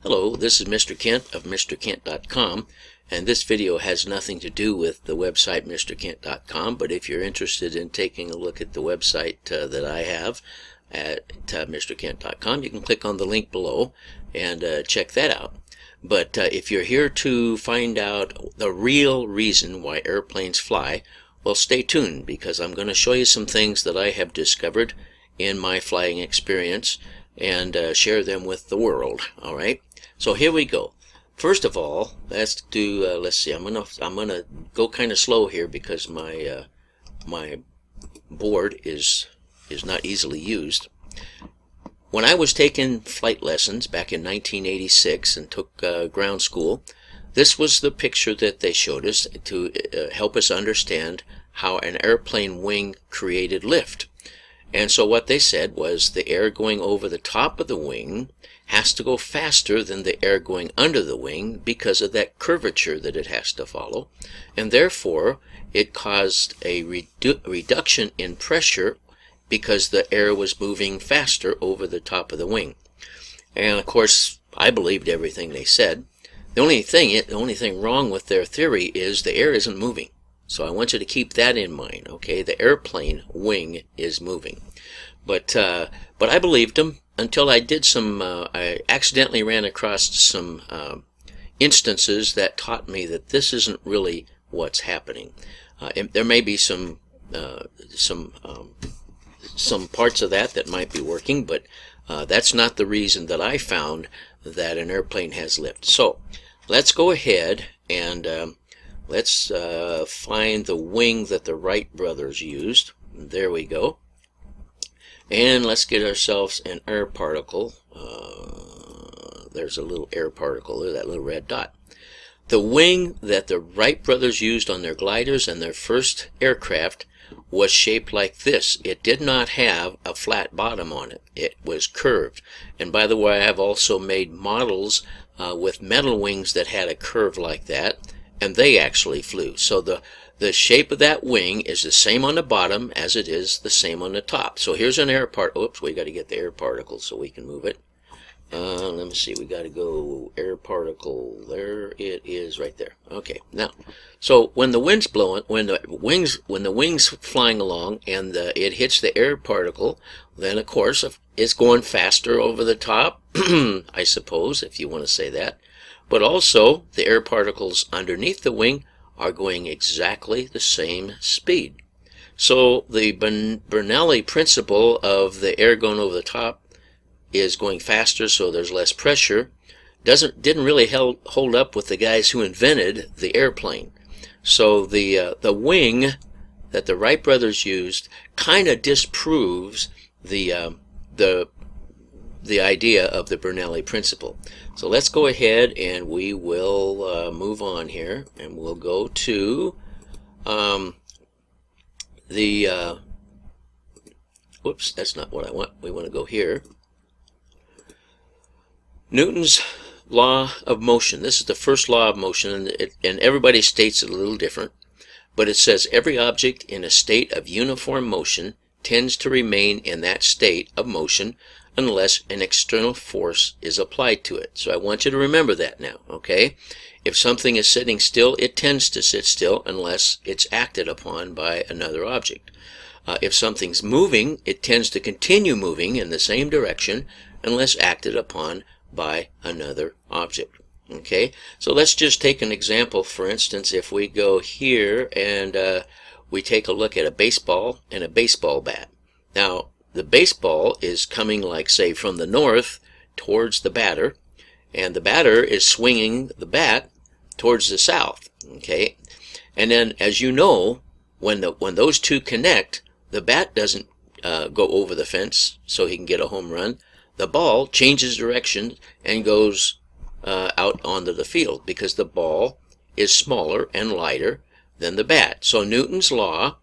Hello, this is Mr. Kent of MrKent.com, and this video has nothing to do with the website MrKent.com, but if you're interested in taking a look at the website that I have at MrKent.com, you can click on the link below and check that out. But if you're here to find out the real reason why airplanes fly, well, stay tuned, because I'm going to show you some things that I have discovered in my flying experience and share them with the world. All right, so here we go. First of all, let's see. I'm gonna go kind of slow here because my my board is not easily used. When I was taking flight lessons back in 1986 and took ground school, this was the picture that they showed us to help us understand how an airplane wing created lift. And so what they said was the air going over the top of the wing has to go faster than the air going under the wing because of that curvature that it has to follow. And therefore, it caused a reduction in pressure because the air was moving faster over the top of the wing. And of course, I believed everything they said. The only thing wrong with their theory is the air isn't moving. So I want you to keep that in mind, okay? The airplane wing is moving. But I believed them until I did I accidentally ran across some instances that taught me that this isn't really what's happening. There may be some parts of that might be working, but that's not the reason that I found that an airplane has lift. So let's go ahead and let's find the wing that the Wright brothers used. There we go. And let's get ourselves an air particle. There's a little air particle there, that little red dot. The wing that the Wright brothers used on their gliders and their first aircraft was shaped like this. It did not have a flat bottom on it. It was curved. And by the way, I've also made models with metal wings that had a curve like that, and they actually flew. So the shape of that wing is the same on the bottom as it is the same on the top. So here's an air part. Oops, we got to get the air particle so we can move it. Let me see. We got to go air particle. There it is, right there. Okay. Now, so when the wind's blowing, when the wings flying along, and it hits the air particle, then of course it's going faster over the top. I suppose, if you want to say that. But also the air particles underneath the wing are going exactly the same speed. So the Bernoulli principle of the air going over the top is going faster, so there's less pressure. Didn't really hold up with the guys who invented the airplane. So the wing that the Wright brothers used kind of disproves the idea of the Bernoulli principle. So let's go ahead and we will move on here, and we'll go to whoops, that's not what I want. We want to go here. Newton's law of motion. This is the first law of motion, and everybody states it a little different, but it says every object in a state of uniform motion tends to remain in that state of motion unless an external force is applied to it. So I want you to remember that now, okay? If something is sitting still, it tends to sit still unless it's acted upon by another object. If something's moving, it tends to continue moving in the same direction unless acted upon by another object. Okay, so let's just take an example. For instance, if we go here and we take a look at a baseball and a baseball bat. Now, the baseball is coming, like, say, from the north towards the batter, and the batter is swinging the bat towards the south. Okay, and then, as you know, when those two connect, the bat doesn't go over the fence so he can get a home run. The ball changes direction and goes out onto the field because the ball is smaller and lighter than the bat. So Newton's law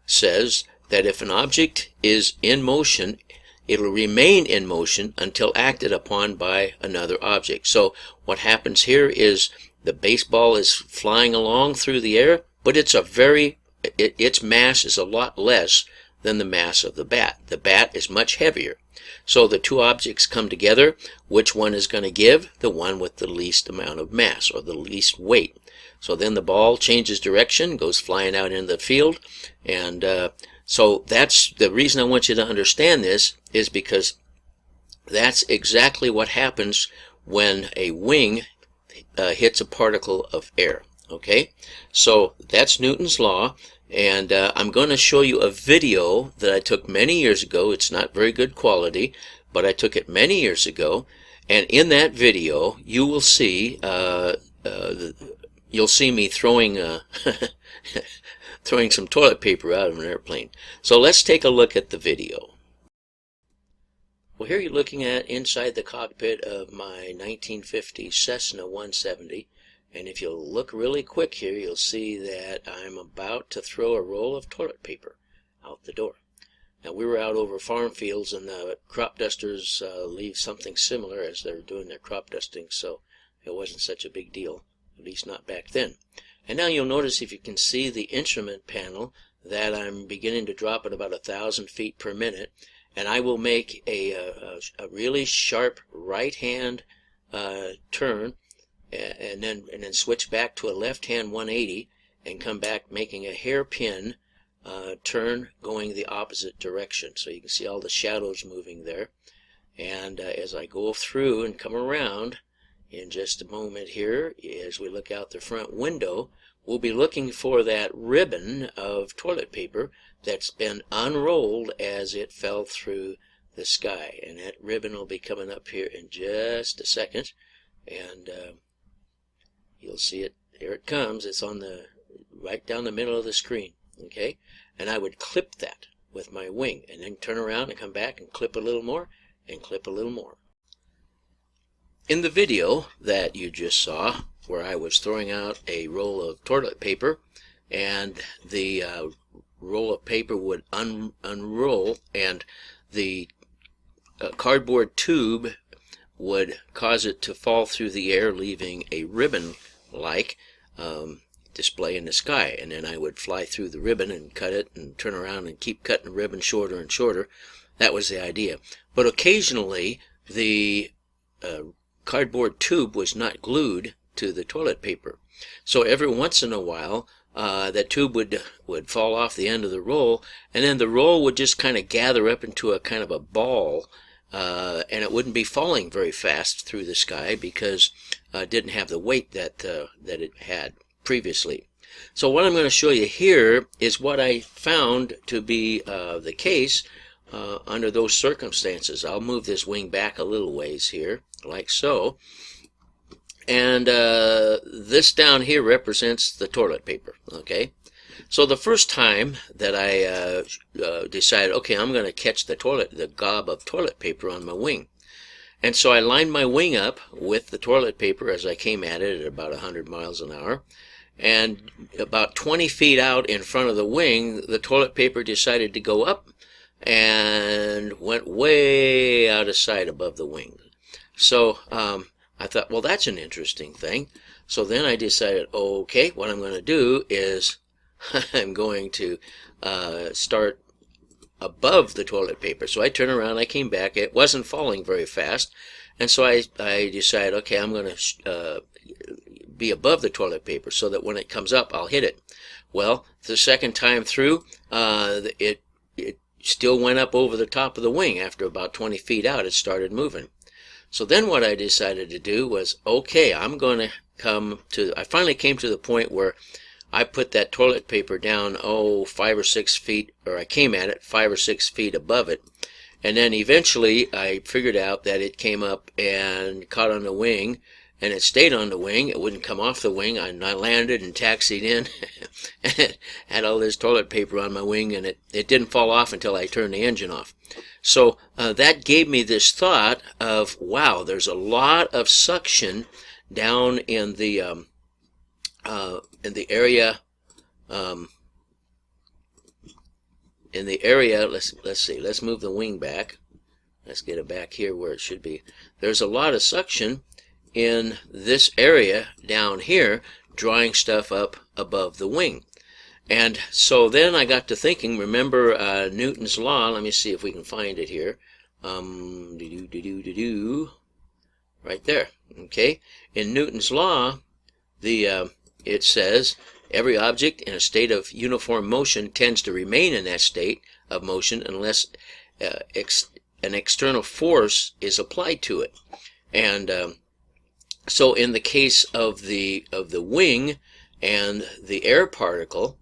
says that if an object is in motion, it'll remain in motion until acted upon by another object. So what happens here is the baseball is flying along through the air, but its mass is a lot less than the mass of the bat. The bat is much heavier. So the two objects come together. Which one is going to give? The one with the least amount of mass, or the least weight. So then the ball changes direction, goes flying out into the field, and so that's the reason I want you to understand this, is because that's exactly what happens when a wing hits a particle of air. Okay, so that's Newton's law, and I'm going to show you a video that I took many years ago. It's not very good quality, but I took it many years ago, and in that video you will see you'll see me throwing throwing some toilet paper out of an airplane. So let's take a look at the video. Well, here you're looking at inside the cockpit of my 1950 Cessna 170, and if you'll look really quick here, you'll see that I'm about to throw a roll of toilet paper out the door. Now, we were out over farm fields, and the crop dusters leave something similar as they're doing their crop dusting, so it wasn't such a big deal, at least not back then. And now you'll notice, if you can see the instrument panel, that I'm beginning to drop at about 1,000 feet per minute, and I will make a really sharp right-hand turn, and then switch back to a left-hand 180, and come back making a hairpin turn going the opposite direction. So you can see all the shadows moving there. And as I go through and come around in just a moment here, as we look out the front window, we'll be looking for that ribbon of toilet paper that's been unrolled as it fell through the sky. And that ribbon will be coming up here in just a second, and you'll see it. There it comes. It's on the right down the middle of the screen. Okay, and I would clip that with my wing, and then turn around and come back and clip a little more and clip a little more. In the video that you just saw, where I was throwing out a roll of toilet paper, and the roll of paper would unroll, and the cardboard tube would cause it to fall through the air, leaving a ribbon-like display in the sky, and then I would fly through the ribbon and cut it and turn around and keep cutting the ribbon shorter and shorter. That was the idea. But occasionally the cardboard tube was not glued to the toilet paper, so every once in a while that tube would fall off the end of the roll, and then the roll would just kind of gather up into a kind of a ball, and it wouldn't be falling very fast through the sky because it didn't have the weight that it had previously. So what I'm going to show you here is what I found to be the case under those circumstances. I'll move this wing back a little ways here, like so. And this down here represents the toilet paper. Okay, so the first time that I decided, okay, I'm going to catch the gob of toilet paper on my wing. And so I lined my wing up with the toilet paper as I came at it at about 100 miles an hour. And about 20 feet out in front of the wing, the toilet paper decided to go up and went way out of sight above the wing. So I thought, well, that's an interesting thing. So then I decided, okay, what I'm going to do is I'm going to start above the toilet paper. So I turned around, I came back, it wasn't falling very fast, and so I decided, okay, I'm going to be above the toilet paper so that when it comes up, I'll hit it. Well, the second time through, it still went up over the top of the wing. After about 20 feet out, it started moving. So then what I decided to do was, okay, I'm going to I finally came to the point where I put that toilet paper down, 5 or 6 feet, or I came at it 5 or 6 feet above it. And then eventually I figured out that it came up and caught on the wing, and it stayed on the wing. It wouldn't come off the wing. I landed and taxied in and it had all this toilet paper on my wing, and it didn't fall off until I turned the engine off. So that gave me this thought of, wow, there's a lot of suction down in the area. Let's see. Let's move the wing back. Let's get it back here where it should be. There's a lot of suction in this area down here, drawing stuff up above the wing. And so then I got to thinking, remember Newton's law, let me see if we can find it here. right there. Okay, in Newton's law, it says every object in a state of uniform motion tends to remain in that state of motion unless an external force is applied to it. And so in the case of the wing and the air particle,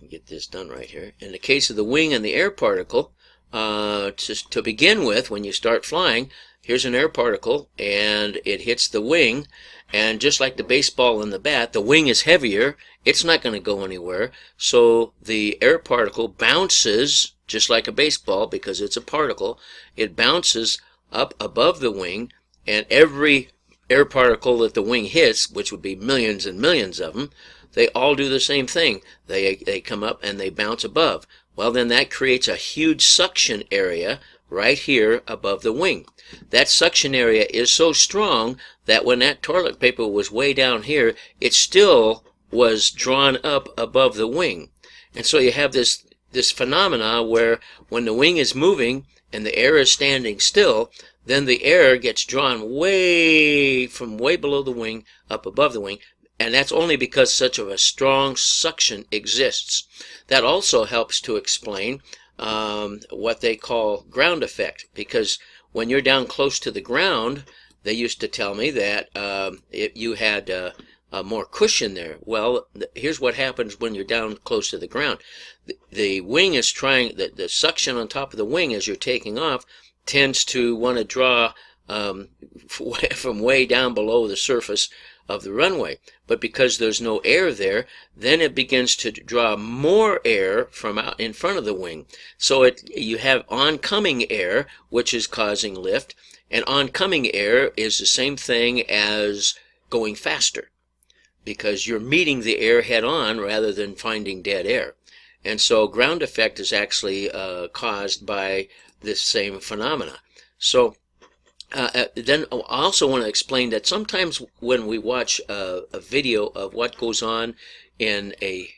get this done right here. In the case of the wing and the air particle, to begin with, when you start flying, here's an air particle and it hits the wing, and just like the baseball and the bat, the wing is heavier. It's not going to go anywhere, so the air particle bounces just like a baseball because it's a particle. It bounces up above the wing, and every air particle that the wing hits, which would be millions and millions of them, they all do the same thing. They come up and they bounce above. Well, then that creates a huge suction area right here above the wing. That suction area is so strong that when that toilet paper was way down here, it still was drawn up above the wing. And so you have this phenomena where when the wing is moving and the air is standing still, then the air gets drawn from way below the wing up above the wing. And that's only because such of a strong suction exists. That also helps to explain what they call ground effect, because when you're down close to the ground, they used to tell me that you had more cushion there. Well, here's what happens when you're down close to the ground. The wing is trying, the suction on top of the wing as you're taking off tends to want to draw from way down below the surface of the runway. But because there's no air there, then it begins to draw more air from out in front of the wing. So you have oncoming air, which is causing lift, and oncoming air is the same thing as going faster, because you're meeting the air head on rather than finding dead air. And so ground effect is actually caused by this same phenomena. So then I also want to explain that sometimes when we watch a video of what goes on in a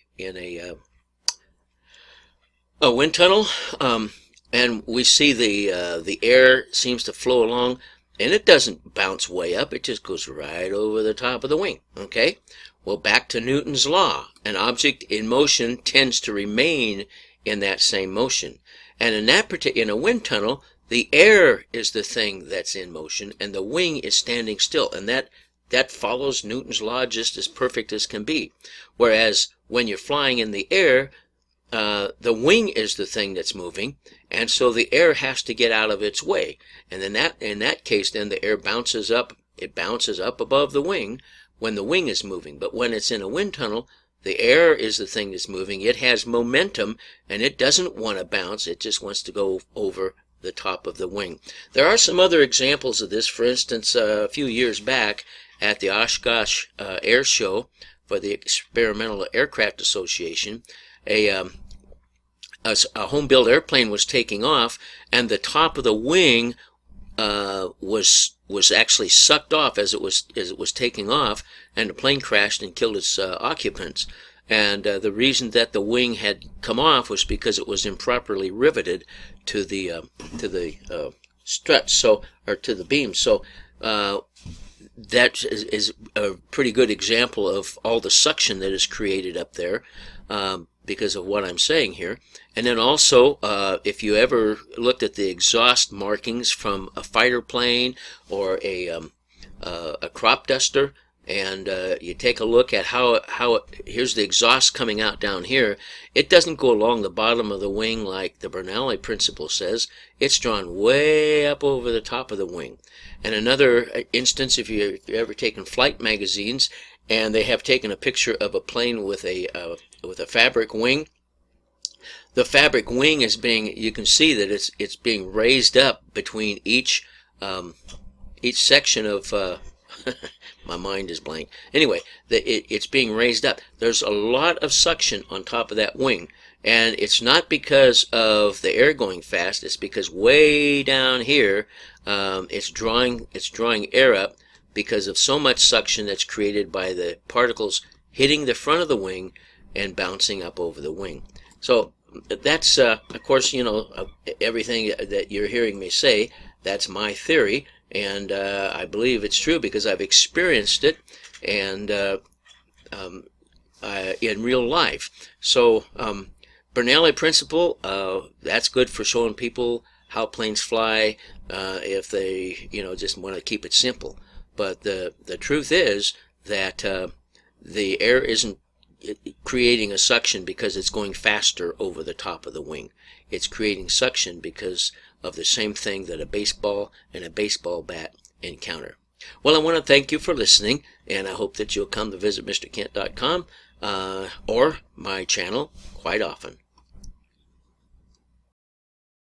wind tunnel, and we see the air seems to flow along, and it doesn't bounce way up, it just goes right over the top of the wing. Okay, well, back to Newton's law. An object in motion tends to remain in that same motion, and in a wind tunnel, the air is the thing that's in motion, and the wing is standing still, and that follows Newton's law just as perfect as can be. Whereas when you're flying in the air, the wing is the thing that's moving, and so the air has to get out of its way. And in that case, then the air bounces up. It bounces up above the wing when the wing is moving. But when it's in a wind tunnel, the air is the thing that's moving. It has momentum, and it doesn't want to bounce. It just wants to go over the top of the wing. There are some other examples of this. For instance, a few years back at the Oshkosh Air Show for the Experimental Aircraft Association, a home-built airplane was taking off, and the top of the wing was actually sucked off as it was taking off, and the plane crashed and killed its occupants. And the reason that the wing had come off was because it was improperly riveted to the struts, or to the beam. So that is a pretty good example of all the suction that is created up there because of what I'm saying here. And then also, if you ever looked at the exhaust markings from a fighter plane or a crop duster, and you take a look at how here's the exhaust coming out down here. It doesn't go along the bottom of the wing like the Bernoulli principle says. It's drawn way up over the top of the wing. And another instance, if you've ever taken flight magazines and they have taken a picture of a plane with a fabric wing, the fabric wing is being, you can see that it's being raised up between each section of my mind is blank. Anyway, it's being raised up. There's a lot of suction on top of that wing, and it's not because of the air going fast. It's because way down here, it's drawing air up because of so much suction that's created by the particles hitting the front of the wing and bouncing up over the wing. So that's, of course, everything that you're hearing me say, that's my theory, and I believe it's true because I've experienced it, and in real life. So Bernoulli principle, that's good for showing people how planes fly if they just want to keep it simple. But the truth is that the air isn't creating a suction because it's going faster over the top of the wing. It's creating suction because of the same thing that a baseball and a baseball bat encounter. Well, I want to thank you for listening, and I hope that you'll come to visit MrKent.com or my channel quite often.